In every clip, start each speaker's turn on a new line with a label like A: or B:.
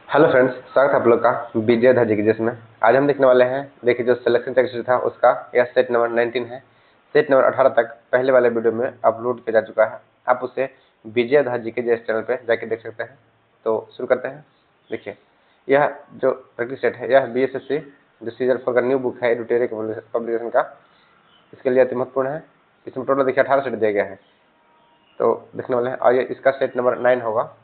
A: Hello friends, स्वागत है आप लोग का विजय धा जीके में। आज हम देखने वाले हैं, देखिए जो सिलेक्शन टेक्स्ट था उसका यह सेट नंबर 19 है। सेट नंबर 18 तक पहले वाले वीडियो में अपलोड किया जा चुका है। आप उसे विजय धा जीके चैनल पे जाके देख सकते हैं। तो शुरू करते हैं। देखिए यह जो प्रैक्टिस सेट है यह BSSC जो सीजन 4 का न्यू बुक है एडुटेरिया पब्लिकेशन का, इसके लिए अति महत्वपूर्ण है। इसमें टोटल देखिए 18 सेट दिया गया है, तो देखने वाले हैं। और ये इसका सेट नंबर 9 होगा।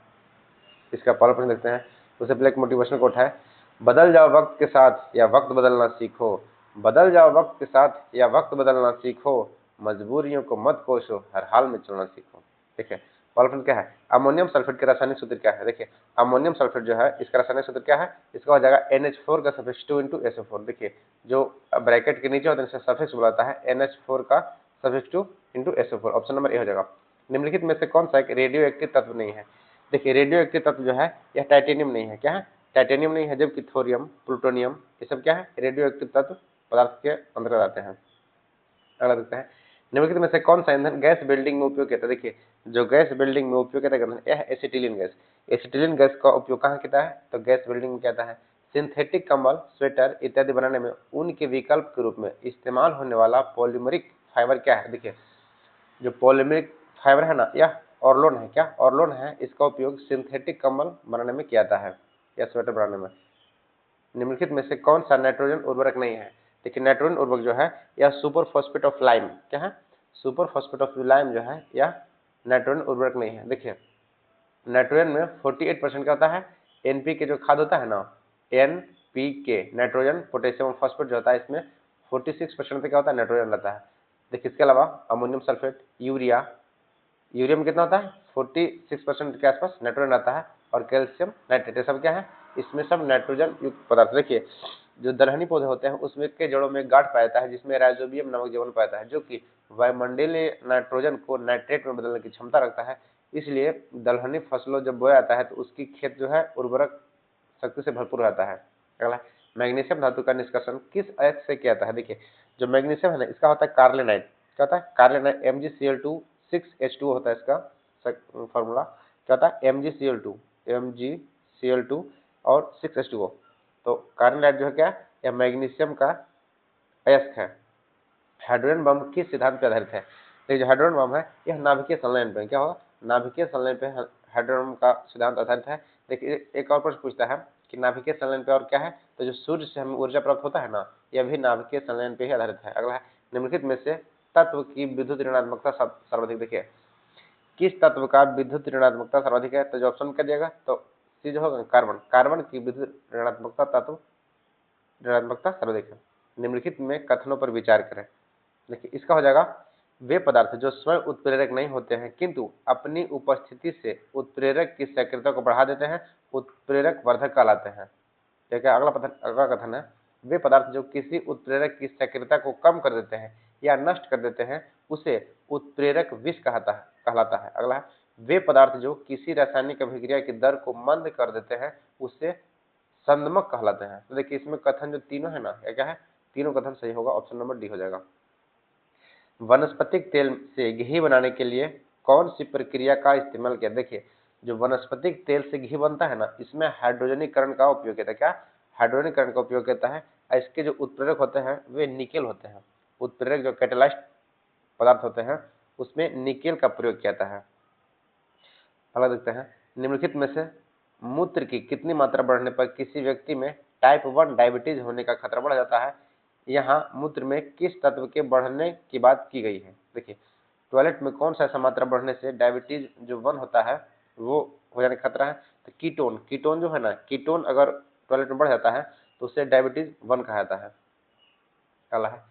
A: इसका पहला प्रश्न देखते हैं। उससे पहले एक मोटिवेशनल कोट है, बदल जाओ वक्त के साथ या वक्त बदलना सीखो। बदल जाओ वक्त के साथ या वक्त बदलना सीखो, मजबूरियों को मत कोसो, हर हाल में चलना सीखो। देखिए पहला प्रश्न क्या है, अमोनियम सल्फेट का रासायनिक सूत्र क्या है। देखिए अमोनियम सल्फेट जो है इसका रासायनिक सूत्र क्या है, इसका हो जाएगा NH4 का सफिक्स 2 × SO4। देखिए जो ब्रैकेट के नीचे होता है सफिक्स बुलाता है NH4 का suffix 2 × SO4। Option number A हो जाएगा। निम्नलिखित में से कौन सा एक रेडियो एक्टिव तत्व नहीं है। देखिए रेडियो एक्टिव तत्व जो है यह टाइटेनियम नहीं है। क्या है, टाइटेनियम नहीं है, जबकि थोरियम, प्लूटोनियम ये सब क्या है, रेडियो एक्टिव तत्व पदार्थ के अंतर्गत आते हैं। अगला देखते हैं, निम्नलिखित में से कौन सा ईंधन गैस बिल्डिंग में उपयोग किया था। देखिए जो गैस बिल्डिंग में उपयोग किया था यह एसिटिलीन गैस। एसिटिलीन गैस का उपयोग कहाँ किया है, तो गैस बिल्डिंग में किया है। सिंथेटिक कंबल, स्वेटर इत्यादि बनाने में ऊन के विकल्प के रूप में इस्तेमाल होने वाला पॉलीमरिक फाइबर क्या है। देखिए जो पॉलीमरिक फाइबर है ना, यह ऑर्लोन है। क्या ऑर्लोन है, इसका उपयोग सिंथेटिक कंबल बनाने में किया जाता है या स्वेटर बनाने में। निम्नलिखित में से कौन सा नाइट्रोजन उर्वरक नहीं है। देखिए नाइट्रोजन उर्वरक जो है यह सुपर फॉस्फेट ऑफ लाइम। क्या है, सुपर फॉस्फेट ऑफ लाइम जो है यह नाइट्रोजन उर्वरक नहीं है। देखिए नाइट्रोजन में 48% का होता है NPK जो खाद होता है ना, NPK नाइट्रोजन पोटेशियम फॉस्फेट जो होता है इसमें 46% तक क्या होता है, नाइट्रोजन रहता है। देखिए इसके अलावा अमोनियम सल्फेट, यूरिया, यूरिया में कितना होता है 46% के आसपास नाइट्रोजन आता है। और कैल्शियम नाइट्रेट, सब क्या है, इसमें सब नाइट्रोजन युक्त पदार्थ। देखिए जो दलहनी पौधे होते हैं उसमें के जड़ों में गांठ पाया जाता है जिसमें राइजोबियम नामक जीवाणु पाया जाता है, जो कि वायुमंडलीय नाइट्रोजन को नाइट्रेट में बदलने की क्षमता रखता है। इसलिए दलहनी फसलों जब बोया जाता है तो उसकी खेत जो है उर्वरक शक्ति से भरपूर रहता है। अगला मैग्नीशियम धातु का निष्कर्षण किस अयस्क से किया जाता है। देखिए जो मैग्नीशियम है ना इसका होता है कार्लेनाइट। क्या होता है, कार्लेनाइट MgCl2 6H2 होता है इसका फॉर्मूला। क्या होता है MgCl2 और 6H2O। तो कार्लेनाइट जो है क्या, यह मैग्नीशियम का अयस्क है। हाइड्रोजन बम किस सिद्धांत पर आधारित है। देखिए जो हाइड्रोजन बम है यह नाभिकीय संलयन पे, क्या होगा, नाभिकीय संलयन पे हाइड्रोजन बम का सिद्धांत आधारित है। देखिए एक और प्रश्न पूछता है कि नाभिकीय संलयन पे और क्या है, तो जो सूर्य से हमें ऊर्जा प्राप्त होता है ना, यह भी नाभिकीय संलयन पे ही आधारित है। अगला है, निम्नलिखित में से तत्व की विद्युत ऋणात्मकता सर्वाधिक। देखिए किस तत्व का विद्युत ऋणात्मकता सर्वाधिक है, तो जो ऑप्शन कर दिएगा तो सी जो होगा कार्बन। कार्बन की विद्युत ऋणात्मकता तत्व ऋणात्मकता सर्वाधिक है। निम्नलिखित में कथनों पर विचार करें। देखिए इसका हो जाएगा, वे पदार्थ जो स्वयं उत्प्रेरक नहीं होते हैं किंतु अपनी उपस्थिति से उत्प्रेरक की सक्रियता को बढ़ा देते हैं, उत्प्रेरक वर्धक कहलाते हैं। ठीक है, अगला कथन है, वे पदार्थ जो किसी उत्प्रेरक की सक्रियता को कम कर देते हैं या नष्ट कर देते हैं उसे उत्प्रेरक विष कहलाता है। अगला है, वे पदार्थ जो किसी रासायनिक अभिक्रिया की दर को मंद कर देते हैं उसे संदमक कहलाते हैं। तो देखिए इसमें कथन जो तीनों है ना, क्या है, तीनों कथन सही होगा। ऑप्शन नंबर डी हो जाएगा। वनस्पतिक तेल से घी बनाने के लिए कौन सी प्रक्रिया का इस्तेमाल किया। देखिए जो वनस्पतिक तेल से घी बनता है ना इसमें हाइड्रोजनीकरण का उपयोग किया था। क्या, हाइड्रोजनीकरण का उपयोग किया है। इसके जो उत्प्रेरक होते हैं वे निकेल होते हैं। उत्प्रेरक जो कैटालाइस्ट पदार्थ होते हैं उसमें निकेल का प्रयोग किया जाता है। अगला देखते हैं, निम्नलिखित में से मूत्र की कितनी मात्रा बढ़ने पर किसी व्यक्ति में टाइप 1 डायबिटीज होने का खतरा बढ़ जाता है। यहाँ मूत्र में किस तत्व के बढ़ने की बात की गई है। देखिए टॉयलेट में कौन सा ऐसा मात्रा बढ़ने से डायबिटीज जो 1 होता है वो हो जाने का खतरा है, तो कीटोन। कीटोन जो है ना, कीटोन अगर टॉयलेट में बढ़ जाता है तो उसे डायबिटीज 1 कहा जाता है। अगला है,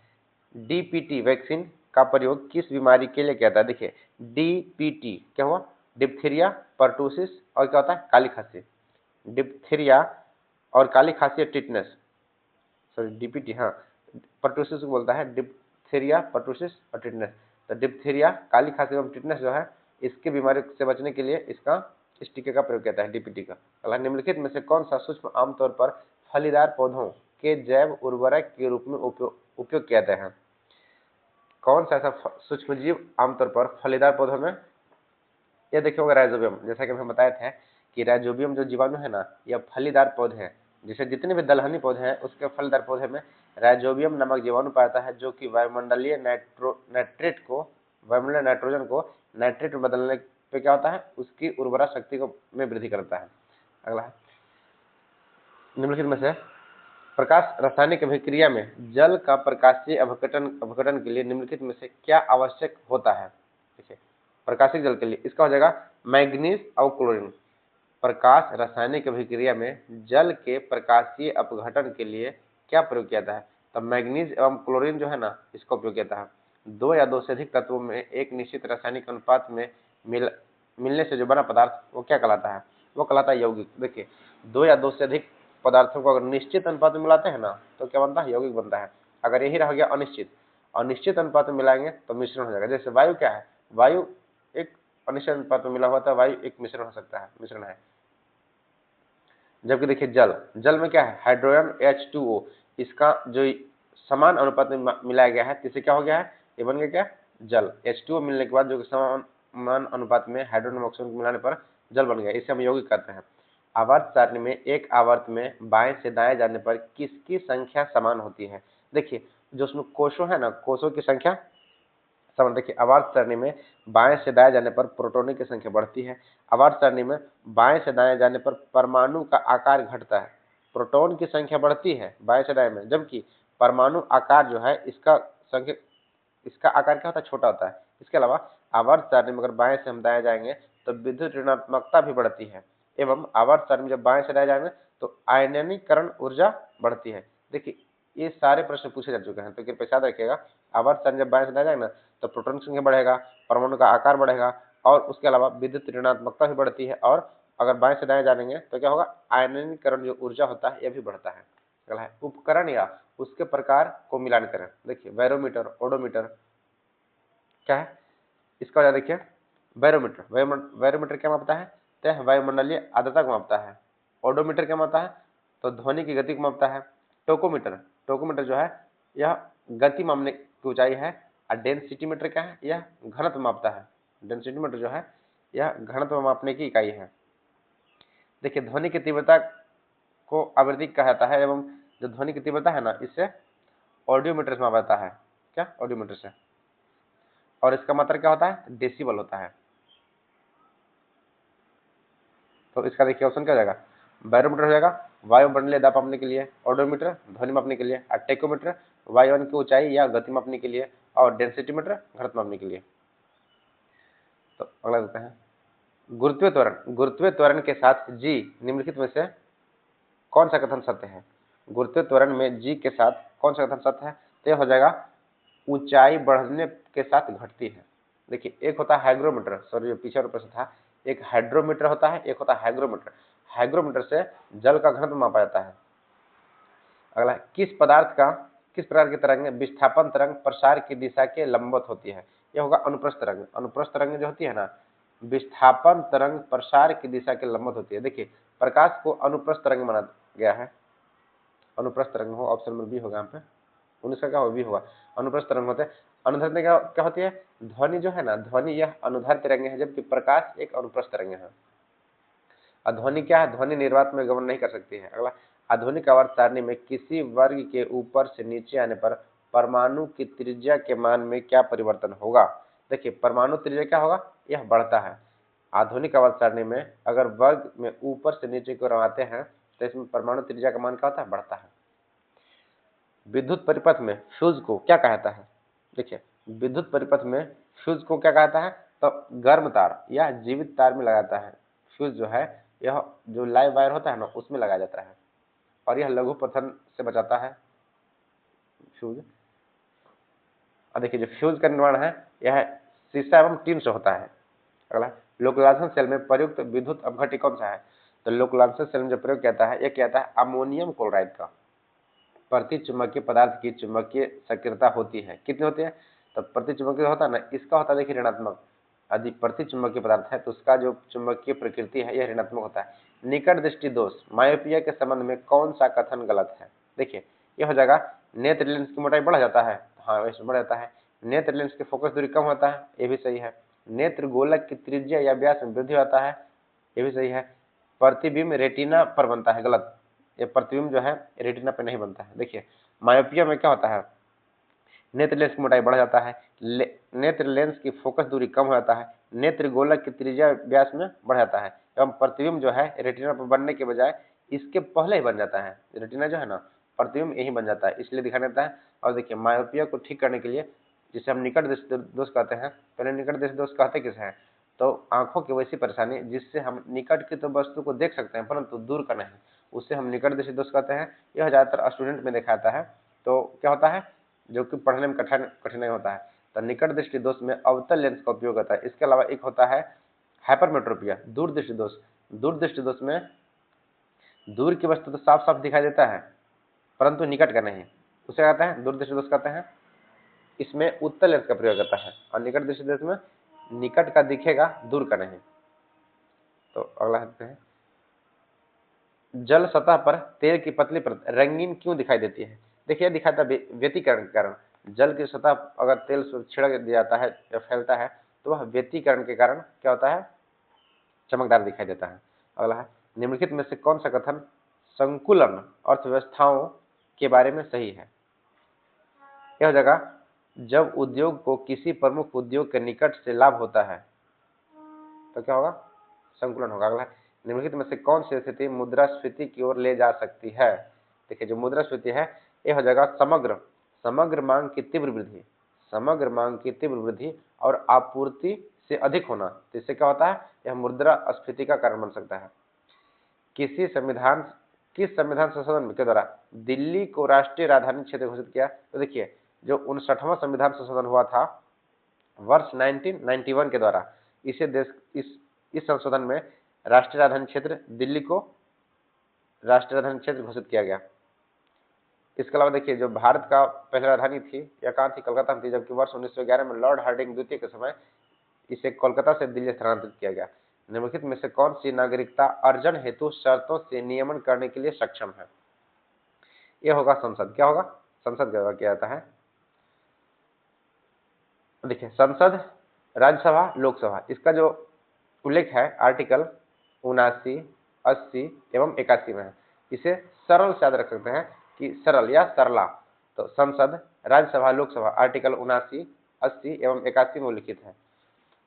A: DPT वैक्सीन का प्रयोग किस बीमारी के लिए किया जाता है। देखिए DPT क्या हुआ, डिप्थीरिया, पर्टूसिस और क्या होता है, काली खांसी। डिप्थीरिया और काली खांसी या टिटनेस, सॉरी DPT, हाँ पर्टूसिस को बोलता है, डिप्थीरिया, पर्टूसिस और टिटनेस। तो डिप्थीरिया, काली खांसी एवं टिटनेस जो है इसके बीमारी से बचने के लिए इस टीके का प्रयोग किया है, DPT का। अगला, निम्नलिखित में से कौन सा सूक्ष्म आमतौर पर फलीदार पौधों के जैव उर्वरक के रूप में उपयोग किया जाता है। कौन सा ऐसा सूक्ष्म जीव आमतौर पर फलीदार पौधों में, ये देखिए होगा राइजोबियम। जैसा कि हम बताए थे कि राइजोबियम जो जीवाणु है ना, यह फलीदार पौधे हैं, जैसे जितने भी दलहनी पौधे हैं उसके फलदार पौधे में राइजोबियम नामक जीवाणु पाता है, जो कि वायुमंडलीय नाइट्रोजन को नाइट्रेट में बदलने पे क्या होता है, उसकी उर्वरा शक्ति को में वृद्धि करता है। अगला है, निम्नलिखित में से प्रकाश रासायनिक अभिक्रिया में जल का प्रकाशीय अवघटन के लिए निम्नलिखित में से क्या आवश्यक होता है। देखिए, प्रकाशिक जल के लिए इसका हो जाएगा मैग्नीज और क्लोरीन। प्रकाश रासायनिक अभिक्रिया में जल के प्रकाशीय अपघटन के लिए क्या प्रयोग किया जाता है, तो मैग्नीज एवं क्लोरीन जो है ना, इसका उपयोग किया जाता है। दो या दो से अधिक तत्वों में एक निश्चित रासायनिक अनुपात में मिलने से जो बना पदार्थ वो क्या कहलाता है, वो कहलाता है यौगिक। देखिए, दो या दो से अधिक पदार्थों को अगर निश्चित अनुपात में मिलाते हैं ना, तो क्या बनता है, यौगिक बनता है। अगर यही रह गया अनिश्चित अनुपात में मिलाएंगे तो मिश्रण हो जाएगा। जैसे वायु क्या है, वायु एक अनिश्चित अनुपात में मिला हुआ था, वायु एक मिश्रण हो सकता है, मिश्रण है। जबकि देखिए जल में क्या है, हाइड्रोजन H2O, इसका जो समान अनुपात में मिलाया गया है, इससे क्या हो गया है, ये बन गया क्या, जल। H2O मिलने के बाद जो समान अनुपात में हाइड्रोजन ऑक्सीजन को मिलाने पर जल बन गया, इसे हम यौगिक कहते हैं। आवर्त सारणी में एक आवर्त में बाएं से दाएं जाने पर किसकी संख्या समान होती है। देखिए, जो उसमें कोषों है ना, कोषों की संख्या समान। देखिए, आवर्त सारणी में बाएं से दाएं जाने पर प्रोटॉनों की संख्या बढ़ती है। आवर्त सारणी में बाएं से दाएं जाने पर परमाणु का आकार घटता है। प्रोटॉन की संख्या बढ़ती है बाएं से दाएं में, जबकि परमाणु आकार जो है इसका आकार क्या होता है, छोटा होता है। इसके अलावा आवर्त सारणी में अगर बाएं से हम दाएं जाएंगे तो विद्युत ऋणात्मकता भी बढ़ती है, एवं आवर्त सारणी में जब बाएं से दाएं जाएंगे तो आयनीकरण ऊर्जा बढ़ती है। देखिए, ये सारे प्रश्न पूछे जा चुके हैं, तो कृपया याद रखिएगा। आवर्त सारणी जब बाएं से दाएं जाएगा ना, तो प्रोटॉन की संख्या बढ़ेगा, परमाणु का आकार बढ़ेगा, और उसके अलावा विद्युत ऋणात्मकता भी बढ़ती है। और अगर बाएं से दाएं जाएंगे तो क्या होगा, आयनीकरण जो ऊर्जा होता है यह भी बढ़ता है। अगला है, उपकरण या उसके प्रकार को मिलान करें। देखिए, बैरोमीटर, ओडोमीटर क्या है, इसका वजह देखिए, बैरोमीटर क्या मापता है, तो वायुमंडलीय आर्द्रता को मापता है। ओडोमीटर क्या मापता है, तो ध्वनि की गति को मापता है। टोकोमीटर जो है यह गति मापने की ऊंचाई है। और डेंसिटीमीटर क्या है, यह घनत्व मापता है। डेंसिटीमीटर जो है यह घनत्व मापने की इकाई है। देखिए, ध्वनि की तीव्रता को आवृत्ति कहा जाता है, एवं जो ध्वनि की तीव्रता है ना, इससे ऑडियोमीटर से मापा जाता है। क्या, ऑडियोमीटर से। और इसका मात्रा क्या होता है, डेसिबल होता है। तो इसका देखिए ऑप्शन क्या हो जाएगा, बैरोमीटर हो जाएगा वायुमंडलीय दाब मापने के लिए, ऑडोमीटर ध्वनि मापने के लिए, और टेकोमीटर वायुयान की ऊंचाई या गति मापने के लिए, और डेंसिटीमीटर घनत्व मापने के लिए। तो अगला देखते हैं, गुरुत्वीय त्वरण के साथ जी निम्नलिखित में से कौन सा कथन सत्य है। गुरुत्वीय त्वरण में जी के साथ कौन सा कथन सत्य है, तो यह हो जाएगा ऊंचाई बढ़ने के साथ घटती है। देखिए, एक होता है हाइग्रोमीटर, सॉरी जो पीछे वाला प्रश्न था, एक हाइड्रोमीटर होता है, एक होता है हाइग्रोमीटर। हाइग्रोमीटर से जल का घनत्व मापा जाता है। अगला, किस प्रकार की तरंग विस्थापन तरंग प्रसार की दिशा के लंबवत होती है। यह होगा अनुप्रस्थ तरंग। अनुप्रस्थ तरंग जो होती है ना, विस्थापन तरंग प्रसार की दिशा के लंबवत होती है। देखिए, प्रकाश को अनुप्रस्थ तरंग माना गया है। अनुप्रस्थ तरंग हो, ऑप्शन में बी होगा यहाँ पे, 19 का क्या होगा, बी होगा। अनुप्रस्थ तरंग होते हैं। अनुदैर्ध्य क्या होती है, ध्वनि जो है ना, ध्वनि यह अनुदैर्ध्य तरंग है, जबकि प्रकाश एक अनुप्रस्थ तरंग है। ध्वनि क्या है, ध्वनि निर्वात में गमन नहीं कर सकती है। अगला, आधुनिक आवर्त सारणी में किसी वर्ग के ऊपर से नीचे आने पर परमाणु की त्रिज्या के मान में क्या परिवर्तन होगा। देखिए, परमाणु त्रिज्या क्या होगा, यह बढ़ता है। आधुनिक आवर्त सारणी में अगर वर्ग में ऊपर से नीचे की ओर आते हैं तो इसमें परमाणु त्रिज्या का मान क्या होता है, बढ़ता है। विद्युत परिपथ में फ्यूज को क्या कहता है। देखिए, विद्युत परिपथ में फ्यूज को क्या कहता है, तो गर्म तार या जीवित तार में लगाता है। फ्यूज जो है यह जो लाइव वायर होता है ना, उसमें लगाया जाता है, और यह लघु पतन से बचाता है फ्यूज। और देखिए, जो फ्यूज का निर्माण है यह शीशा एवं टीन से होता है। अगला, लोकलांछन सेल में प्रयुक्त विद्युत अपघट्य कौन सा है। तो लोकलांछन सेल में जो प्रयोग किया जाता है, यह क्या है, अमोनियम क्लोराइड का। प्रति चुंबकीय पदार्थ की चुंबकीय सक्रियता होती है, कितनी होती है, तो प्रति चुंबकीय होता है ना, इसका होता है देखिए ऋणात्मक। यदि प्रति चुंबकीय पदार्थ है तो उसका जो चुंबकीय प्रकृति है यह ऋणात्मक होता है। निकट दृष्टि दोष मायोपिया के संबंध में कौन सा कथन गलत है। देखिए, यह हो जाएगा नेत्र लेंस की मोटाई बढ़ जाता है, हाँ वैसे बढ़ जाता है। नेत्र लेंस की फोकस दूरी कम होता है, ये भी सही है। नेत्र गोलक की त्रिज्या या व्यास में वृद्धि होता है, ये भी सही है। प्रतिबिंब रेटिना पर बनता है, गलत। ये प्रतिबिंब जो है रेटिना पे नहीं बनता है। देखिए मायोपिया में क्या होता है, नेत्र लेंस की मोटाई बढ़ जाता है, नेत्र लेंस की फोकस दूरी कम हो जाता है, नेत्र गोलक की त्रिज्या व्यास में बढ़ जाता है एवं प्रतिबिंब जो है रेटिना पर बनने के बजाय इसके पहले ही बन जाता है। रेटिना जो है ना, प्रतिबिंब यही बन जाता है, इसलिए दिखाई देता है। और देखिए मायोपिया को ठीक करने के लिए, जिसे हम निकट दृष्टि दोष कहते हैं, पहले निकट दृष्टि दोष कहते किसे हैं, तो आंखों की वैसी परेशानी जिससे हम निकट की तो वस्तु को देख सकते हैं परंतु दूर का नहीं, उससे हम निकट दृष्टि दोष कहते हैं। यह ज्यादातर स्टूडेंट में देखा जाता है। तो क्या होता है, जो कि पढ़ने में कठिनाई होता है, तो निकट दृष्टि दोष में अवतल लेंस का उपयोग होता है। इसके अलावा एक होता है हाइपरमेट्रोपिया, दूर दृष्टि दोष। दूर दृष्टि दोष में दूर की वस्तु तो साफ साफ दिखाई देता है परंतु निकट का नहीं, उसे कहते हैं दूर दृष्टि दोष कहते हैं। इसमें उत्तल लेंस का प्रयोग होता है और निकट दृष्टि दोष में निकट का दिखेगा दूर का नहीं। तो अगला देखते हैं, जल सतह पर तेल की पतली परत रंगीन क्यों दिखाई देती है। देखिए दिखाता व्यतिकरण के कारण, जल की सतह अगर तेल से छिड़क दिया जाता है या फैलता है तो वह व्यतिकरण के कारण क्या होता है, चमकदार दिखाई देता है। अगला है, निम्नलिखित में से कौन सा कथन संकुलन अर्थव्यवस्थाओं के बारे में सही है। यह जगह जब उद्योग को किसी प्रमुख उद्योग के निकट से लाभ होता है तो क्या होगा, संकुलन होगा। अगला, निम्नलिखित में से कौन सी स्थिति मुद्रास्फीति की ओर ले जा सकती है। देखिए जो मुद्रास्फीति है यह हो जाएगा समग्र मांग की तीव्र वृद्धि, समग्र मांग की तीव्र वृद्धि और आपूर्ति से अधिक होना, तो इससे क्या होता है, यह मुद्रास्फीति का कारण बन सकता है। किस संविधान संशोधन के द्वारा दिल्ली को राष्ट्रीय राजधानी क्षेत्र घोषित किया। तो देखिए जो 59वां संविधान संशोधन हुआ था वर्ष 1991 के द्वारा, इस संशोधन में राष्ट्रीय राजधानी क्षेत्र दिल्ली को राष्ट्रीय राजधानी क्षेत्र घोषित किया गया। इसके अलावा देखिए जो भारत का पहली राजधानी थी या कहाँ थी, कोलकाता में थी, जबकि वर्ष 1911 में लॉर्ड हार्डिंग द्वितीय के समय इसे कोलकाता से दिल्ली स्थानांतरित किया गया। निम्नलिखित में से कौन सी नागरिकता अर्जन हेतु शर्तों से नियमन करने के लिए सक्षम है। यह होगा संसद। क्या होगा, संसद का किया जाता है। देखिए संसद, राज्यसभा, लोकसभा, इसका जो उल्लेख है आर्टिकल 79, 80 एवं 81 में है। इसे सरल से याद रख सकते हैं कि सरल या सरला। तो संसद, राज्यसभा, लोकसभा आर्टिकल 79, 80 एवं 81 में उल्लिखित है।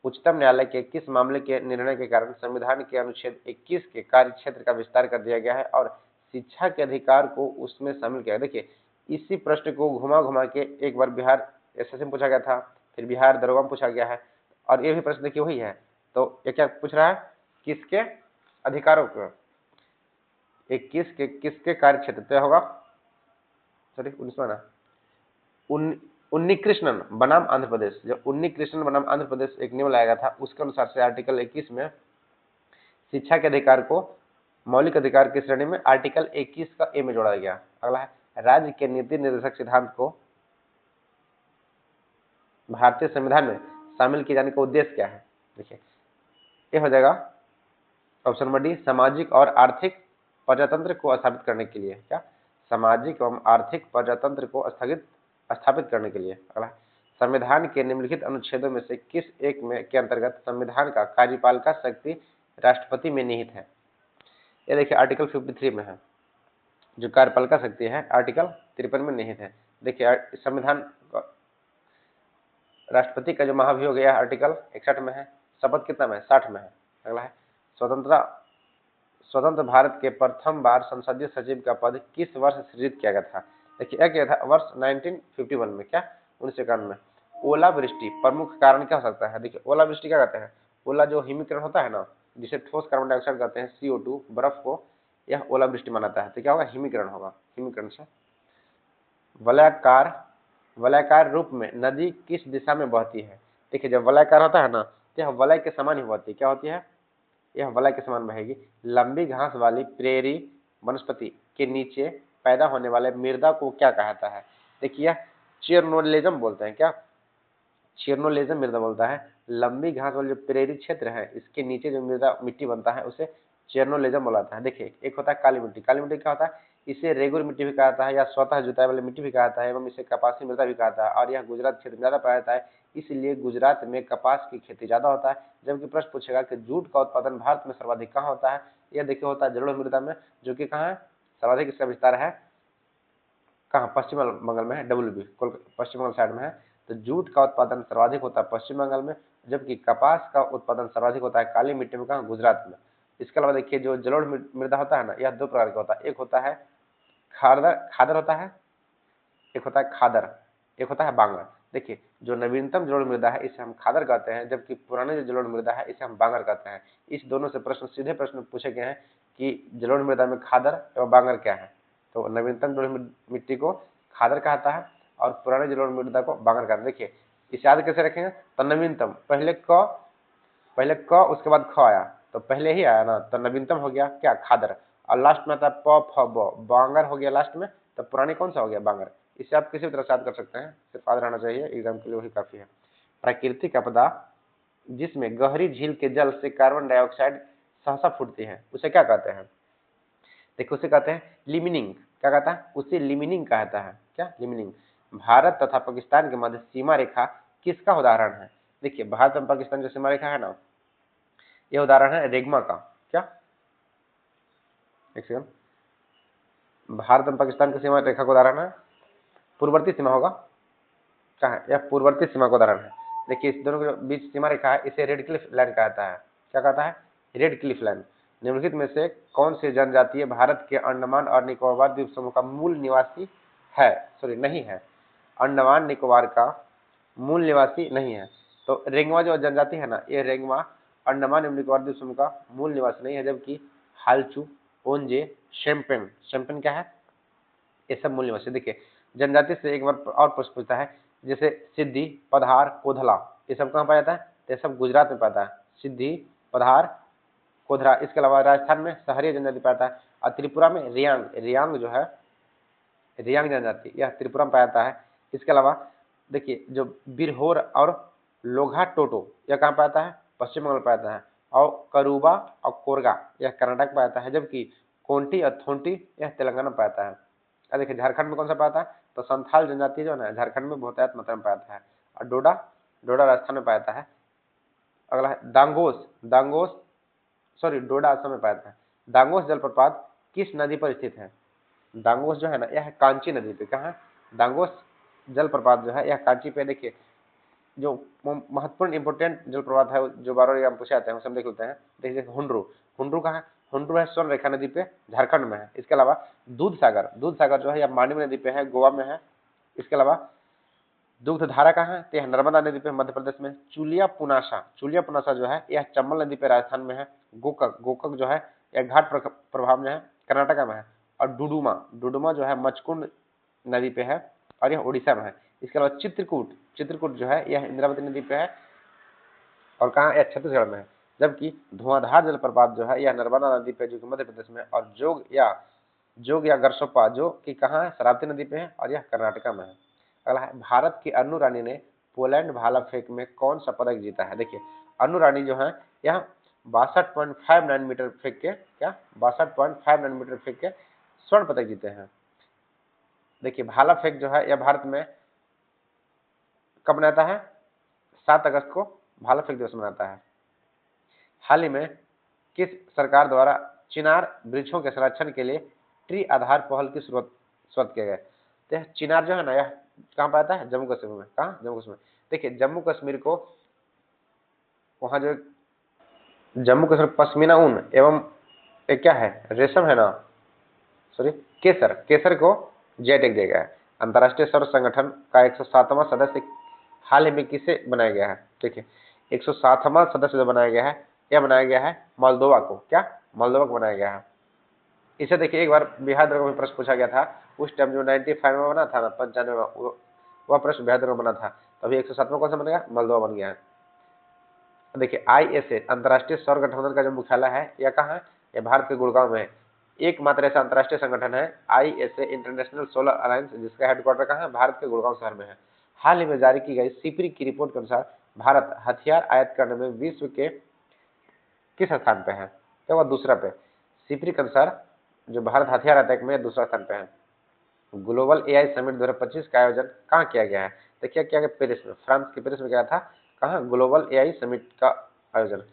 A: उच्चतम न्यायालय के किस मामले के निर्णय के कारण संविधान के अनुच्छेद 21 के कार्य क्षेत्र का विस्तार कर दिया गया है और शिक्षा के अधिकार को उसमें शामिल किया। देखिए इसी प्रश्न को घुमा घुमा के एक बार बिहार एसएससी में पूछा गया था, फिर बिहार दरोगा में पूछा गया है, और ये भी प्रश्न देखिए वही है। तो ये क्या पूछ रहा है, किसके अधिकारों को, 21 के किसके कार्य क्षेत्र पे होगा, सॉरी 19वां ना, उन्नी कृष्णन बनाम आंध्र प्रदेश, जो उन्नी कृष्णन बनाम आंध्र प्रदेश एक नियम लाया गया था, उसके अनुसार से आर्टिकल 21 में शिक्षा के अधिकार को मौलिक अधिकार की श्रेणी में आर्टिकल 21 का ए में जोड़ा गया। अगला है, राज्य के नीति निर्देशक सिद्धांत को भारतीय संविधान में शामिल किए जाने का उद्देश्य क्या है। देखिए ये हो जाएगा ऑप्शन नंबर डी, सामाजिक और आर्थिक प्रजातंत्र को स्थापित करने के लिए। क्या, सामाजिक एवं आर्थिक प्रजातंत्र को स्थापित करने के लिए। अगला, संविधान के निम्नलिखित अनुच्छेदों में से किस एक में के अंतर्गत संविधान का कार्यपालिका शक्ति राष्ट्रपति में निहित है। ये देखिए आर्टिकल 53 में है, जो कार्यपालिका शक्ति है आर्टिकल 53 में निहित है। देखिए संविधान राष्ट्रपति का जो महाभियोग गया आर्टिकल 61 में है, शपथ कितना में, 60 में है। अगला है, स्वतंत्र भारत के प्रथम बार संसदीय सचिव का पद किस वर्ष सृजित किया गया था। देखिए क्या था, वर्ष 1951 में, क्या 1951 में। ओलावृष्टि प्रमुख कारण क्या हो सकता है। देखिए ओलावृष्टि क्या कहते हैं, ओला जो हिमीकरण होता है ना, जिसे ठोस कार्बन डाइऑक्साइड कहते हैं CO2 बर्फ को, यह ओलावृष्टि मानाता है। तो क्या होगा, हिमीकरण होगा, हिमीकरण से। वलयाकार रूप में नदी किस दिशा में बहती है। देखिए जब वलयाकार होता है ना, तो यह वलय के समान ही बहती है। क्या होती है, यह वलय के समान बहेगी। लंबी घास वाली प्रेरी वनस्पति के नीचे पैदा होने वाले मृदा को क्या कहता है। देखिए चिरनोलेजम बोलते हैं। क्या, चिरनोलेजम मृदा बोलता है। लंबी घास वाले जो प्रेरी क्षेत्र है, इसके नीचे जो मृदा मिट्टी बनता है उसे चिरनोलेजम बोला जाता है। देखिए एक होता है काली मिट्टी, काली मिट्टी क्या होता है, इसे रेगुर मिट्टी भी कहा जाता है या स्वतः जुताई वाली मिट्टी भी कहा जाता है, एवं इसे कपासी मृदा भी कहा जाता है, और यह गुजरात क्षेत्र में ज्यादा पाया जाता है, इसलिए गुजरात में कपास की खेती ज्यादा होता है। जबकि प्रश्न पूछेगा कि जूट का उत्पादन भारत में सर्वाधिक कहाँ होता है, यह देखिए होता है जलोढ़ मृदा में, जो कि कहाँ है सर्वाधिक इसका विस्तार है, कहाँ पश्चिम बंगाल में है, WB पश्चिम बंगाल साइड में है। तो जूट का उत्पादन सर्वाधिक होता है पश्चिम बंगाल में, जबकि कपास का उत्पादन सर्वाधिक होता है काली मिट्टी में, कहाँ गुजरात में। इसके अलावा देखिए जो जलोढ़ मृदा होता है ना, यह दो प्रकार का होता है, एक होता है खादर खादर होता है, एक होता है खादर, एक होता है बांगर। देखिए जो नवीनतम जलोढ़ मृदा है इसे हम खादर कहते हैं, जबकि पुराने जो जलोढ़ मृदा है इसे हम बांगर कहते हैं। इस दोनों से प्रश्न सीधे प्रश्न पूछे गए हैं कि जलोढ़ मृदा में खादर एवं बांगर क्या है। तो नवीनतम जलोढ़ मिट्टी को खादर कहता है और पुराने जलोढ़ मृदा को बांगर कहता है। देखिए इसे याद कैसे रखेंगे, तो नवीनतम पहले क उसके बाद ख आया, तो पहले ही आया ना, तो नवीनतम हो गया क्या खादर, और लास्ट में आता है प फ ब, बांगर हो गया लास्ट में, तो पुरानी कौन सा हो गया बांगर। इसे आप किसी भी तरह से याद कर सकते हैं, सिर्फ याद रहना चाहिए, एग्जाम के लिए वही काफी है। प्राकृतिक आपदा जिसमें गहरी झील के जल से कार्बन डाइऑक्साइड सहसा फूटती है, उसे क्या कहते हैं। देखो उसे कहते हैं लिमिनिंग। क्या कहता है, उसे लिमिनिंग कहता है। क्या लिमिनिंग। भारत तथा पाकिस्तान के मध्य सीमा रेखा किसका उदाहरण है। देखिए भारत और पाकिस्तान जो सीमा रेखा है ना, यह उदाहरण है रेगमा का। क्या, एक सेकंड, भारत और पाकिस्तान की सीमा रेखा का उदाहरण है पूर्ववर्ती सीमा होगा, क्या है, यह पूर्ववर्ती सीमा का उदाहरण है। देखिए इस दोनों के बीच सीमा रेखा है, इसे रेड क्लिफ लाइन कहता है। क्या कहता है, रेड क्लिफ लाइन। निम्नलिखित में से कौन सी जनजातीय भारत के अंडमान और निकोबार द्वीप समूह का मूल निवासी है, सॉरी नहीं है, अंडमान निकोबार का मूल निवासी नहीं है। तो रेंगमा जो जनजाति है ना, ये रेंगमा अंडमान एवं निकोबार द्वीप समूह का मूल निवासी नहीं है, जबकि हालचू, ओंजे, शेम्पेन, शेम्पेन क्या है, ये सब मूल निवासी। देखिए जनजाति से एक बार और प्रश्न पूछता है, जैसे सिद्धि, पधार, कोधला, ये सब कहाँ पाया जाता है, तो ये सब गुजरात में पाता है, सिद्धि, पधार, कोधरा। इसके अलावा राजस्थान में सहरिया जनजाति पाता है, और त्रिपुरा में रियांग, रियांग जो है, रियांग जनजाति, यह त्रिपुरा में पाया जाता है। इसके अलावा देखिए जो बिरहोर और लोघा टोटो, यह कहाँ पाया जाता है, पश्चिम बंगाल पाया जाता है, और करूबा और कोरगा यह कर्नाटक पाया जाता है, जबकि कोंटी और थोंटी यह तेलंगाना पाया जाता है। अब देखिए झारखंड में कौन सा पाया जाता है, तो संथाल जनजाति जो है ना झारखंड में बहुतायत मात्रा में पाया जाता है, और डोडा, डोडा राजस्थान में पाया जाता है। अगला है दांगोस, दांगोस सॉरी डोडा असम में पाया जाता है। दांगोस जलप्रपात किस नदी पर स्थित है। दांगोस जो है ना, यह कांची नदी पे, कहाँ है, दांगोस जलप्रपात जो है यह कांची पे। देखिए जो महत्वपूर्ण इंपोर्टेंट जलप्रपात है जो बार बार पूछे जाते हैं, हम देख लेते हैं। देखिए हुंड्रू, हुंड्रू कहाँ है, हुंड्रू है स्वर्ण रेखा नदी पे, झारखंड में है। इसके अलावा दूध सागर, दूध सागर जो है यह मांडवी नदी पे है, गोवा में है। इसके अलावा दुग्ध धारा कहाँ है, तो यह नर्मदा नदी पे मध्य प्रदेश में। चुलिया पुनासा, चुलिया पुनासा जो है यह चंबल नदी पे राजस्थान में है। गोकक, गोकक जो है यह घाट प्रभाव में है, कर्नाटका में है। और डुडुमा, डुडुमा जो है मचकुंड नदी पे है और यह उड़ीसा में है। इसके अलावा चित्रकूट, चित्रकूट जो है यह इंद्रावती नदी पे है और कहाँ, यह छत्तीसगढ़ में है। जबकि धुआंधार जलप्रपात जो है यह नर्मदा नदी पे, जो कि मध्य प्रदेश में, और जोग या गरसोप्पा जो कि कहाँ है, शरावती नदी पे है और यह कर्नाटका में है। अगला है भारत की अनु रानी ने पोलैंड भाला फेंक में कौन सा पदक जीता है। देखिए अनु रानी जो है यह 62.59 मीटर फेंक के, क्या 62.59 मीटर फेंक के स्वर्ण पदक जीते हैं। देखिए भाला फेंक जो है यह भारत में कब मनाता है, 7 अगस्त को भाला फेंक दिवस मनाता है। हाल ही में किस सरकार द्वारा चिनार वृक्षों के संरक्षण के लिए ट्री आधार पहल की शुरुआत किया गया। तो यह चिनार जो है ना, यह कहाँ पाता है, जम्मू कश्मीर में। कहाँ, जम्मू कश्मीर। देखिए जम्मू कश्मीर को, वहाँ जो जम्मू कश्मीर पश्मीना ऊन एवं एक क्या है, रेशम है ना, सॉरी केसर, केसर को जीआई टैग दिया गया है। अंतर्राष्ट्रीय सौर संगठन का 107वां सदस्य हाल ही में किसे बनाया गया है। देखिए 107वां सदस्य जो बनाया गया है, यह बनाया गया है मोल्दोवा को। क्या, मोल्दोवा को बनाया गया है। इसे देखिए एक बार बिहार दरबार में प्रश्न पूछा गया था, उस टाइम जो 95 में बना था ना, 95 में, वह प्रश्न बिहार दरबार में बना था। तभी 107वां कौन सा बन गया, मोल्दोवा बन गया है। देखिए ISA अंतर्राष्ट्रीय सौर गठबंधन का जो मुख्यालय है यह कहाँ है, यह भारत के गुड़गांव में है। एकमात्र ऐसा अंतर्राष्ट्रीय संगठन है ISA इंटरनेशनल सोलर अलायंस, जिसका हेडक्वार्टर कहाँ है, भारत के गुड़गांव शहर में है। हाल ही में जारी की गई सिपरी की रिपोर्ट के अनुसार भारत हथियार आयात करने में विश्व के किस स्थान पे है, तो वह दूसरा पे। सिपरी के अनुसार जो भारत हथियार आयात में दूसरा स्थान पे है। ग्लोबल AI समिट 2025 का आयोजन कहाँ किया गया है, तो क्या किया गया, पेरिस में, फ्रांस के पेरिस में गया था। कहाँ, ग्लोबल AI समिट का आयोजन।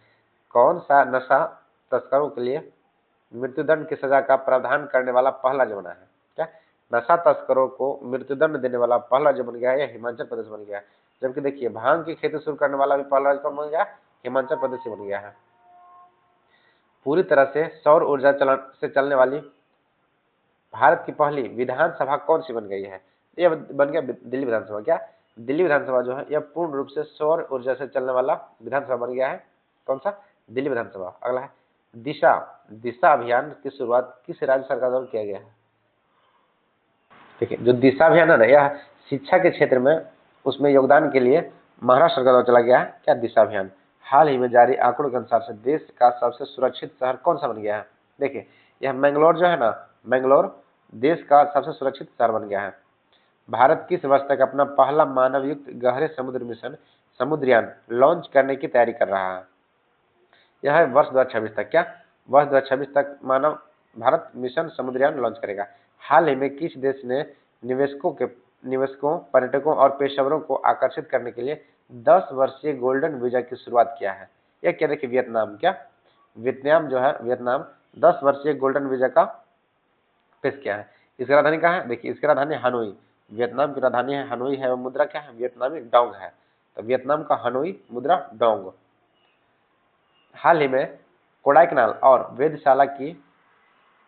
A: कौन सा नशा तस्करों के लिए मृत्युदंड की सजा का प्रावधान करने वाला पहला जो बना है। क्या नशा तस्करों को मृत्युदंड देने वाला पहला जो बन गया है यह हिमाचल प्रदेश बन गया है। जबकि देखिए भांग की खेती शुरू करने वाला भी पहला राज्य कौन बन गया, हिमाचल प्रदेश ही बन गया है। पूरी तरह से सौर ऊर्जा से चलने वाली भारत की पहली विधानसभा कौन सी बन गई है, यह बन गया दिल्ली विधानसभा। क्या दिल्ली विधानसभा जो है यह पूर्ण रूप से सौर ऊर्जा से चलने वाला विधानसभा बन गया है। कौन सा, दिल्ली विधानसभा। अगला है दिशा, दिशा अभियान की शुरुआत किस राज्य सरकार द्वारा किया गया है। देखिए जो दिशा अभियान है ना यह शिक्षा के क्षेत्र में उसमें योगदान के लिए महाराष्ट्र सरकार द्वारा चला गया है। क्या दिशा अभियान। हाल ही में जारी आंकड़ों के अनुसार से देश का सबसे सुरक्षित शहर कौन सा बन गया है। देखिए यह मैंगलोर जो है ना, मैंगलोर देश का सबसे सुरक्षित शहर बन गया है। भारत किस वर्ष तक अपना पहला मानव युक्त गहरे समुद्र मिशन समुद्रयान लॉन्च करने की तैयारी कर रहा है। यह है वर्ष 2026 तक। क्या वर्ष 2026 तक मानव भारत मिशन समुद्रयान लॉन्च करेगा। हाल ही में किस देश ने निवेशकों, पर्यटकों और पेशेवरों को आकर्षित करने के लिए 10 वर्षीय गोल्डन वीजा की शुरुआत किया है। यह क्या, देखिए वियतनाम। क्या वियतनाम जो है, वियतनाम 10 वर्षीय गोल्डन वीजा का पेश किया है। इसकी राजधानी कहाँ है, देखिए इसकी राजधानी हनोई, वियतनाम की राजधानी है हनोई है। मुद्रा क्या है, वियतनामी डोंग है। तो वियतनाम का हनोई मुद्रा डोंग। हाल ही में कोडाईकनाल और वेधशाला की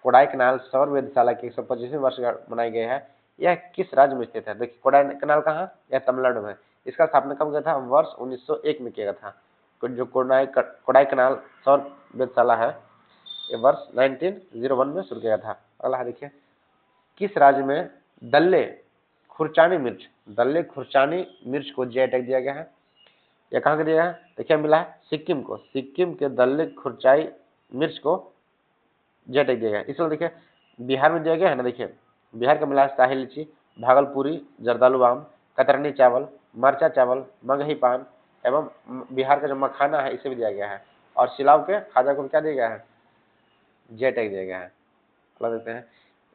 A: कोडाईकनाल सौर वेधशाला की 125वीं वर्षगांठ मनाई गई है। यह किस राज्य में स्थित है। देखिए कोडाईकनाल कहाँ, यह तमिलनाडु में। इसका स्थापना कब किया था, वर्ष 1901 में किया था। जो कोडाईकनाल सौर वेधशाला है ये वर्ष 1901 में शुरू किया था। अगला देखिए किस राज्य में दल्ले खुरचानी मिर्च को जीआई टैग दिया गया है। यह कहाँ के दिया है, देखिए मिला है सिक्किम को। सिक्किम के दल्ले खुरचाई मिर्च को जीआई टैग दिया गया है। इसमें देखिए बिहार में दिया गया है ना, देखिए बिहार का मिला है शाही लीची, भागलपुरी जर्दालू आम, कतरनी चावल, मरचा चावल, मगही पान एवं बिहार का जो मखाना है इसे भी दिया गया है। और सिलाव के खाजा को क्या दिया गया है, जीआई टैग दिया गया है। अगला देखते हैं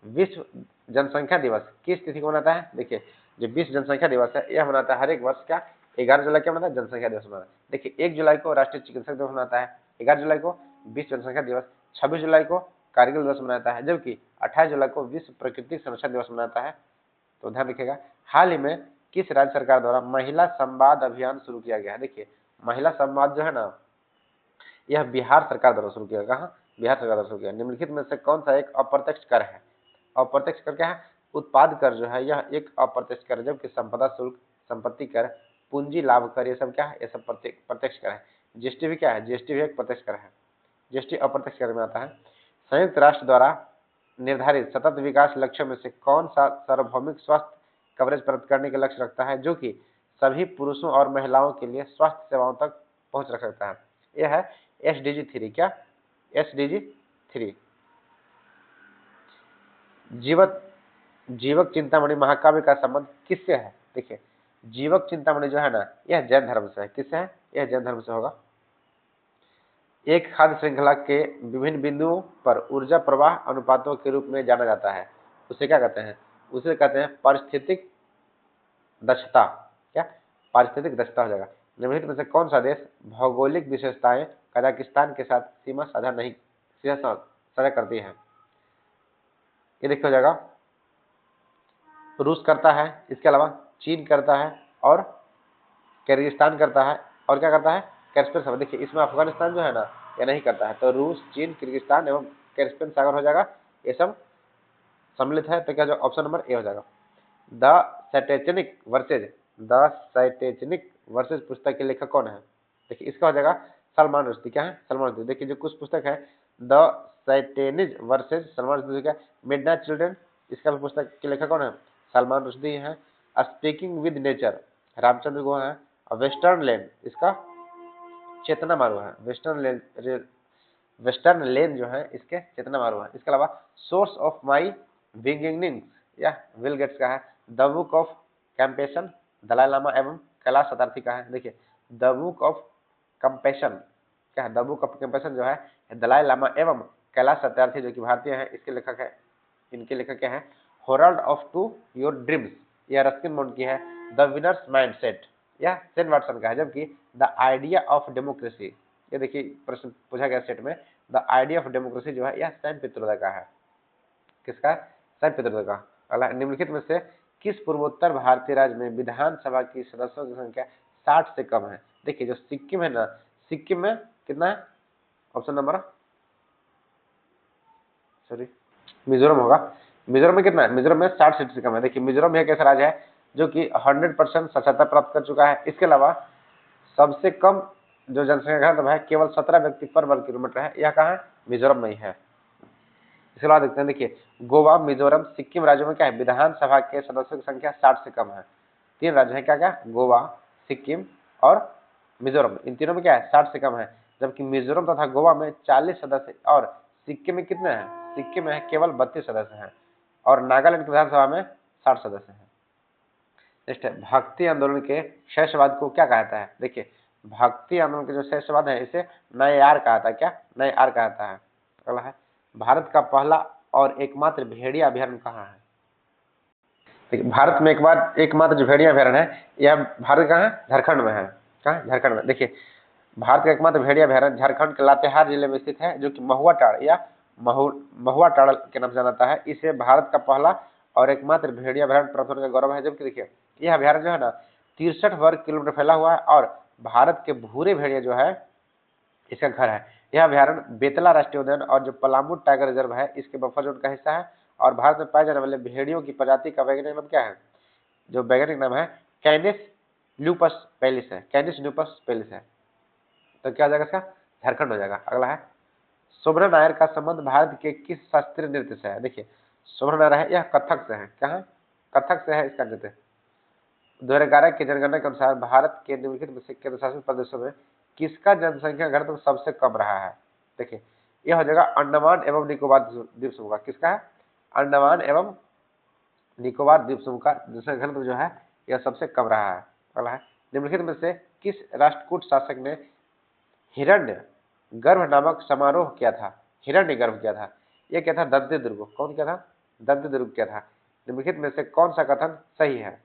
A: विश्व जनसंख्या दिवस किस तिथि को मनाता है। देखिए जो विश्व जनसंख्या दिवस है यह मनाता है हर एक वर्ष। क्या 11 जुलाई क्या मनाता है, जनसंख्या दिवस मनाता है। देखिए 1 जुलाई को राष्ट्रीय चिकित्सक दिवस मनाता है, 11 जुलाई को विश्व जनसंख्या दिवस, 26 जुलाई को कारगिल दिवस मनाता है, जबकि 28 जुलाई को विश्व प्राकृतिक संरक्षण दिवस मनाता है। तो ध्यान रखिएगा हाल ही में किस राज्य सरकार द्वारा महिला संवाद अभियान शुरू किया गया है। देखिए महिला संवाद जो है ना यह बिहार सरकार द्वारा शुरू किया। कहाँ, बिहार सरकार द्वारा शुरू किया। निम्नलिखित में से कौन सा एक अप्रत्यक्ष कर है। अप्रत्यक्ष कर क्या है, उत्पाद कर जो है यह एक अप्रत्यक्ष कर है, जबकि संपदा शुल्क, संपत्ति कर, पूंजी लाभ कर ये सब क्या है, ये सब प्रत्यक्ष कर है। जीएसटी भी क्या है, जीएसटी भी एक प्रत्यक्ष कर है, जीएसटी अप्रत्यक्ष कर में आता है। संयुक्त राष्ट्र द्वारा निर्धारित सतत विकास लक्ष्यों में से कौन सा सार्वभौमिक स्वास्थ्य कवरेज प्राप्त करने के लक्ष्य रखता है जो कि सभी पुरुषों और महिलाओं के लिए स्वास्थ्य सेवाओं तक पहुंच रख सकता है। यह है SDG 3। क्या SDG 3। जीवक चिंतामणि महाकाव्य का संबंध किससे है। देखिए जीवक चिंतामणि जो है ना यह जैन धर्म से है। किससे है, यह जैन धर्म से होगा। एक खाद्य श्रृंखला के विभिन्न बिंदुओं पर ऊर्जा प्रवाह अनुपातों के रूप में जाना जाता है, उसे क्या कहते हैं, उसे कहते हैं पारिस्थितिक दक्षता। क्या पारिस्थितिक दक्षता हो जाएगा। निम्नलिखित में से कौन सा देश भौगोलिक विशेषताएं कजाकिस्तान के साथ सीमा साझा करती है। ये देखिए हो जाएगा रूस करता है, इसके अलावा चीन करता है और किर्गिस्तान करता है और क्या करता है, कैस्पियन सागर। देखिए इसमें अफगानिस्तान जो है ना ये नहीं करता है। तो रूस, चीन, किर्गिस्तान एवं कैस्पियन सागर हो जाएगा, ये सब सम्मिलित है। तो क्या जो ऑप्शन नंबर ए हो जाएगा। द सैटेनिक वर्सेज पुस्तक के लेखक कौन है। देखिए इसका हो जाएगा सलमान रुश्दी। क्या है, सलमान रुश्दी। देखिए जो कुछ पुस्तक है द सैटेनिज वर्सेज सलमान रुश्दी का मिडनाइट चिल्ड्रन, इसका भी पुस्तक के लेखक कौन है, सलमान रुश्दी है। Speaking with nature Ramachandra Guha है। वेस्टर्न लैंड इसका चेतना मारू है। वेस्टर्न लेन जो है इसके चेतना मारू है। इसके अलावा सोर्स ऑफ माई बिगिनिंग्स या विल गेट्स का है। The book of compassion Dalai Lama एवं कैलाश सत्यार्थी का है। देखिए द बुक ऑफ कंपैशन क्या है, द बुक ऑफ कंपैशन जो है दलाई लामा एवं कैलाश सत्यार्थी जो कि भारतीय है इसके लेखक है। इनके लेखक क्या है, होराल्ड ऑफ टू योर ड्रीम्स यह रस्किन बॉन्ड की है। द विनर्स माइंडसेट या सेन वाटसन का है। जबकि द आइडिया ऑफ डेमोक्रेसी ये देखिए प्रश्न पूछा गया सेट में, द आइडिया ऑफ डेमोक्रेसी जो है यह सैम पित्रोदा का है। किसका है? सैम पित्रोदा का। अगला, निम्नलिखित में से किस पूर्वोत्तर भारतीय राज्य में विधानसभा की सदस्यों की संख्या 60 से कम है? देखिए जो सिक्किम है ना, सिक्किम में कितना है? ऑप्शन नंबर, सॉरी मिजोरम होगा। मिजोरम में कितना है? मिजोरम में 60 सीट से कम है। देखिए मिजोरम एक ऐसा राज्य है जो कि 100% साक्षरता प्राप्त कर चुका है। इसके अलावा सबसे कम जो जनसंख्या घनत्व है केवल 17 व्यक्ति पर वर्ग किलोमीटर है। यह कहाँ है? मिजोरम में ही है। इसके बाद देखते हैं, देखिए गोवा, मिजोरम, सिक्किम राज्यों में क्या है? विधानसभा के सदस्यों की संख्या 60 से कम है। 3 राज्य है, क्या क्या? गोवा, सिक्किम और मिजोरम। इन तीनों में क्या है? 60 से कम है। जबकि मिजोरम तथा गोवा में 40 सदस्य और सिक्किम में कितने हैं? सिक्किम में केवल 32 सदस्य हैं और नागालैंड की विधानसभा में 60 सदस्य हैं। नेक्स्ट है, भक्ति आंदोलन के शैशवाद को क्या कहता है? देखिए भक्ति आंदोलन के जो शैशवाद है इसे नयार कहता है। क्या? नयार कहता है। अगला है, भारत का पहला और एकमात्र भेड़िया अभयारण्य कहाँ है? देखिए भारत में एकमात्र जो भेड़िया अभयारण्य है यह भारत कहाँ है? झारखंड में है। कहाँ? झारखंड में। देखिए भारत का एकमात्र भेड़िया अभयारण्य झारखंड के लातेहार जिले में स्थित है, जो कि महुआ टाड़ या महुआ टाड़ के नाम से जाना जाता है। इसे भारत का पहला और एकमात्र भेड़िया अभयारण्य प्राप्त होने का गौरव है। जबकि देखिए यह अभयारण्य जो है ना 63 वर्ग किलोमीटर फैला हुआ है और भारत के भूरे भेड़िया जो है इसका घर है। यह अभयारण्य बेतला राष्ट्रीय उद्यान और जो पलामू टाइगर रिजर्व है इसके बफर जोन का हिस्सा है। और भारत में पाए जाने वाले भेड़ियों की प्रजाति का वैज्ञानिक नाम क्या है? जो वैज्ञानिक नाम है कैनिस ल्यूपस पेलिस है। कैनिस ल्यूपस पेलिस है। तो क्या हो जाएगा इसका? झारखंड हो जाएगा। अगला है, शोभना नायर का संबंध भारत के किस शास्त्रीय नृत्य से है? देखिए शोभना नायर है यह कथक से है। क्या है? कथक से है इसका नृत्य। 2011 की जनगणना के अनुसार भारत के निम्नलिखित में से केंद्र शासित प्रदेशों में किसका जनसंख्या घनत्व सबसे कम रहा है? देखिए यह हो जाएगा अंडमान एवं निकोबार द्वीप समूह का। किसका है? अंडमान एवं निकोबार द्वीप समूह का जनसंख्या घनत्व जो है यह सबसे कम रहा है। अगला है, निम्नलिखित में से किस राष्ट्रकूट शासक ने हिरण्य गर्भ नामक समारोह किया था? हिरण्य गर्भ किया था। यह क्या था? दंती दुर्ग। कौन किया था? दंती दुर्ग किया था। निम्नलिखित में से कौन सा कथन सही है?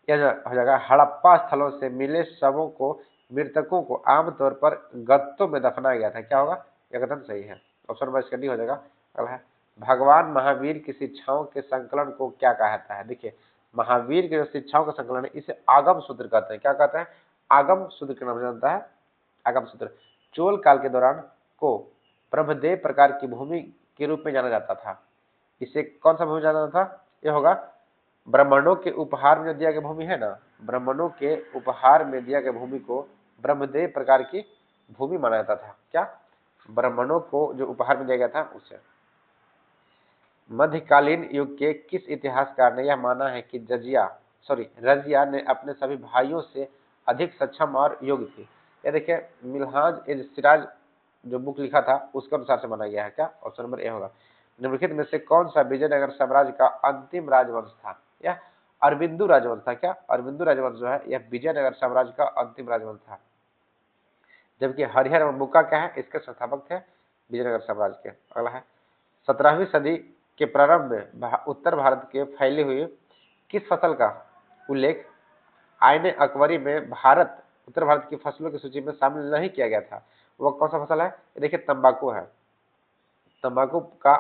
A: यह हो जाएगा हड़प्पा स्थलों से मिले शवों को मृतकों को आमतौर पर गत्तों में दफनाया गया था। क्या होगा? यह कथन सही है। ऑप्शन नंबर इसका डी हो जाएगा। अगला है, भगवान महावीर की शिक्षाओं के संकलन को क्या कहता है? देखिए महावीर के जो शिक्षाओं का संकलन है इसे आगम सूत्र कहते हैं। क्या कहते हैं? आगम सूत्र के नाम से जानता है। आगम सूत्र चोल काल के दौरान को ब्रह्मदेव प्रकार की भूमि के रूप में जाना जाता था। इसे कौन सा भूमि जाना जाता था? यह होगा ब्राह्मणों के उपहार में दिया गया भूमि है ना, ब्राह्मणों के उपहार में दिया गया भूमि को ब्रह्मदेव प्रकार की भूमि माना जाता था। क्या? ब्राह्मणों को जो उपहार में दिया गया था उसे। मध्यकालीन युग के किस इतिहासकार ने यह माना है कि रजिया ने अपने सभी भाइयों से अधिक सक्षम और योग्य थी? यह देखिए मिलहाज इज सिराज जो बुक लिखा था उसके अनुसार से माना गया है। क्या? ऑप्शन नंबर ए होगा। निम्नलिखित में से कौन सा विजयनगर साम्राज्य का अंतिम राजवंश था? यह अरविंदु राजवंश था। क्या? अरविंदु राजवंश जो है यह विजयनगर साम्राज्य का अंतिम राजवंश था। जबकि हरिहर और बुक्का क्या है? इसके संस्थापक थे विजयनगर साम्राज्य के। अगला है, 17वीं सदी के प्रारंभ में उत्तर भारत के फैली हुई किस फसल का उल्लेख आईने अकबरी में उत्तर भारत की फसलों की सूची में शामिल नहीं किया गया था? वह कौन सा फसल है? देखिए तंबाकू है। तंबाकू का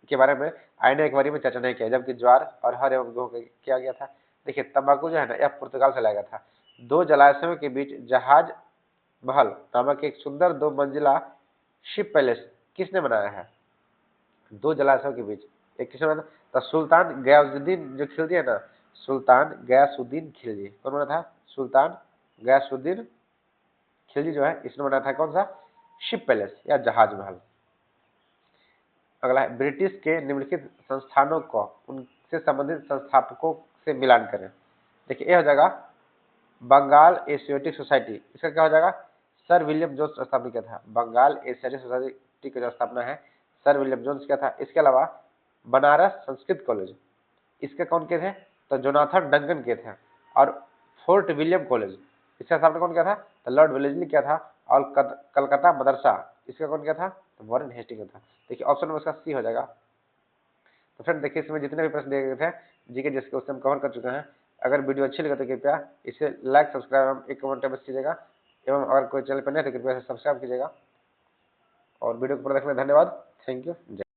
A: के बारे में आईने अकबरी में चर्चा नहीं किया, जबकि ज्वार और हर एवं गेहूं किया गया था। देखिए तंबाकू जो है ना यह पुर्तगाल से लाया गया था। 2 जलाशयों के बीच जहाज महल नामक एक सुंदर 2 मंजिला शिप पैलेस किसने बनाया है? 2 जलाशयों के बीच एक किसने बनाया? तो सुल्तान गयासुद्दीन जो खिलजी है ना, सुल्तान गयासुद्दीन खिलजी। कौन बना था? सुल्तान गयासुद्दीन खिलजी जो है इसने बनाया था कौन सा? शिप पैलेस या जहाज महल। अगला है, ब्रिटिश के निम्नलिखित संस्थानों को उनसे संबंधित संस्थापकों से मिलान करें। देखिए ये हो जाएगा बंगाल एशियाटिक सोसाइटी। इसका क्या हो जाएगा? सर विलियम जोन्स स्थापना किया था। बंगाल एशियाटिक सोसाइटी की जो स्थापना है सर विलियम जोन्स किया था। इसके अलावा बनारस संस्कृत कॉलेज इसके कौन किए थे? तो जोनाथन डंगन किए थे। और फोर्ट विलियम कॉलेज इसका स्थापना कौन किया था? तो लॉर्ड वेलेस्ली किया था। और कलकत्ता मदरसा इसका कौन किया था? तो वॉरेन हेस्टिंग था। देखिए ऑप्शन नंबर इसका सी हो जाएगा। तो फ्रेंड देखिए इसमें जितने भी प्रश्न दिए गए थे जीके जिसके उससे हम कवर कर चुके हैं। अगर वीडियो अच्छी लगे तो कृपया इसे लाइक सब्सक्राइब एक कमेंट में कीजिएगा एवं अगर कोई चैनल पर नहीं तो कृपया इसे सब्सक्राइब कीजिएगा। और वीडियो को पूरा देखने में धन्यवाद। Thank you.